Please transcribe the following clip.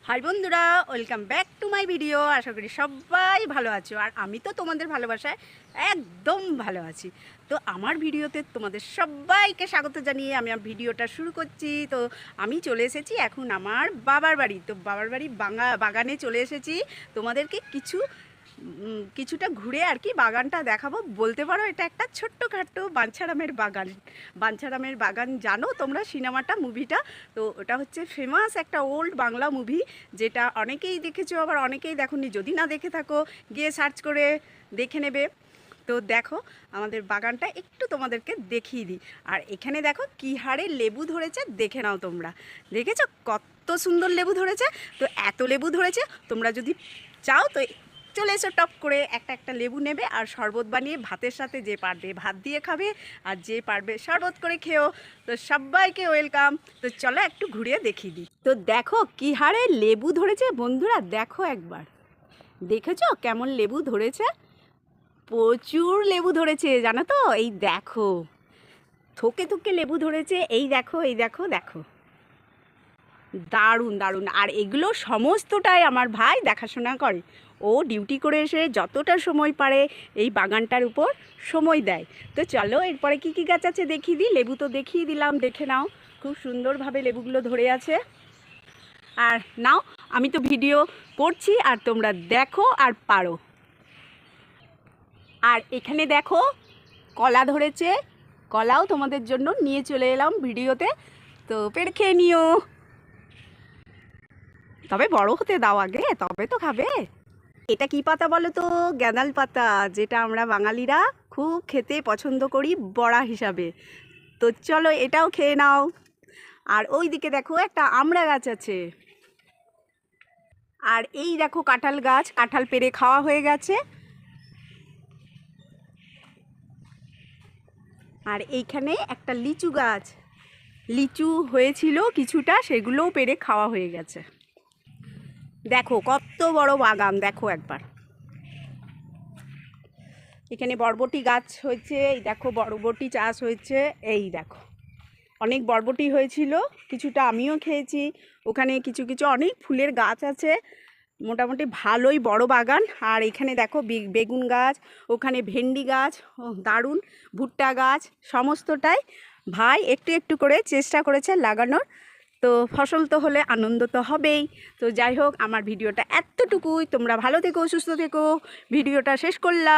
High বন্ধুরা, welcome back to my video. আশা করি সবাই ভালো আছো, আর আমি তো তোমাদের ভালোবাসায় একদম ভালো আছি। তো আমার ভিডিওতে তোমাদের সবাইকে স্বাগত জানিয়ে আমি ভিডিওটা শুরু করছি। তো আমি চলে এসেছি এখন আমার বাবার বাড়ি। তো বাবার বাড়ি বাগানে চলে এসেছি। তোমাদেরকে কিছুটা ঘুরে আর কি বাগানটা দেখাবো। বলতে পারো এটা একটা ছোট্টখাট্টো বাঞ্ছারামের বাগান। বাঞ্ছারামের বাগান জানো তোমরা সিনেমাটা, মুভিটা? তো ওটা হচ্ছে ফেমাস একটা ওল্ড বাংলা মুভি, যেটা অনেকেই দেখেছো, আবার অনেকেই দেখোনি। যদি না দেখে থাকো গিয়ে সার্চ করে দেখে নেবে। তো দেখো আমাদের বাগানটা একটু তোমাদেরকে দেখিয়ে দিই। আর এখানে দেখো কী হারে লেবু ধরেছে, দেখে নাও তোমরা। দেখেছো কত সুন্দর লেবু ধরেছে? তো এত লেবু ধরেছে, তোমরা যদি চাও তো চলে এসো, টপ করে একটা একটা লেবু নেবে আর শরবত বানিয়ে ভাতের সাথে, যে পারবে ভাত দিয়ে খাবে আর যে পারবে শরবত করে খেও। তো সবাইকে ওয়েলকাম। তো চলো একটু ঘুরিয়ে দেখিয়ে দিই। তো দেখো কী হারে লেবু ধরেছে বন্ধুরা, দেখো একবার। দেখেছো কেমন লেবু ধরেছে? প্রচুর লেবু ধরেছে জানো তো। এই দেখো থোকে থোকে লেবু ধরেছে। এই দেখো, এই দেখো, দেখো দারুণ দারুণ। আর এগুলো সমস্তটাই আমার ভাই দেখাশোনা করে। ও ডিউটি করে এসে যতটা সময় পারে এই বাগানটার উপর সময় দেয়। তো চলো এরপরে কি কি গাছ আছে দেখিয়ে দিই। লেবু তো দেখিয়ে দিলাম, দেখে নাও খুব সুন্দরভাবে লেবুগুলো ধরে আছে। আর নাও, আমি তো ভিডিও করছি আর তোমরা দেখো আর পারো। আর এখানে দেখো কলা ধরেছে, কলাও তোমাদের জন্য নিয়ে চলে এলাম ভিডিওতে। তো পেড়ে খেয়ে নিও, তবে বড় হতে দাও আগে, তবে তো খাবে। এটা কি পাতা বলো তো? গ্যাঁদাল পাতা, যেটা আমরা বাঙালিরা খুব খেতে পছন্দ করি বড়া হিসাবে। তো চলো এটাও খেয়ে নাও। আর ওই দিকে দেখো একটা আমড়া গাছ আছে। আর এই দেখো কাঁঠাল গাছ, কাঁঠাল পেড়ে খাওয়া হয়ে গেছে। আর এইখানে একটা লিচু গাছ, লিচু হয়েছিল কিছুটা, সেগুলোও পেড়ে খাওয়া হয়ে গেছে। দেখো কত বড় বাগান, দেখো একবার। এখানে বরবটি গাছ হয়েছে, এই দেখো বরবটি চাষ হয়েছে। এই দেখো অনেক বরবটি হয়েছিল, কিছুটা আমিও খেয়েছি। ওখানে কিছু কিছু অনেক ফুলের গাছ আছে, মোটামুটি ভালোই বড় বাগান। আর এখানে দেখো বেগুন গাছ, ওখানে ভেন্ডি গাছ, ও দারুণ। ভুট্টা গাছ, সমস্তটাই ভাই একটু একটু করে চেষ্টা করেছে লাগানোর। তো ফসল তো হলে আনন্দ তো হবেই। তো যাই হোক, আমার ভিডিওটা এতটুকুই। তোমরা ভালো থেকো, সুস্থ থেকো। ভিডিওটা শেষ করলাম।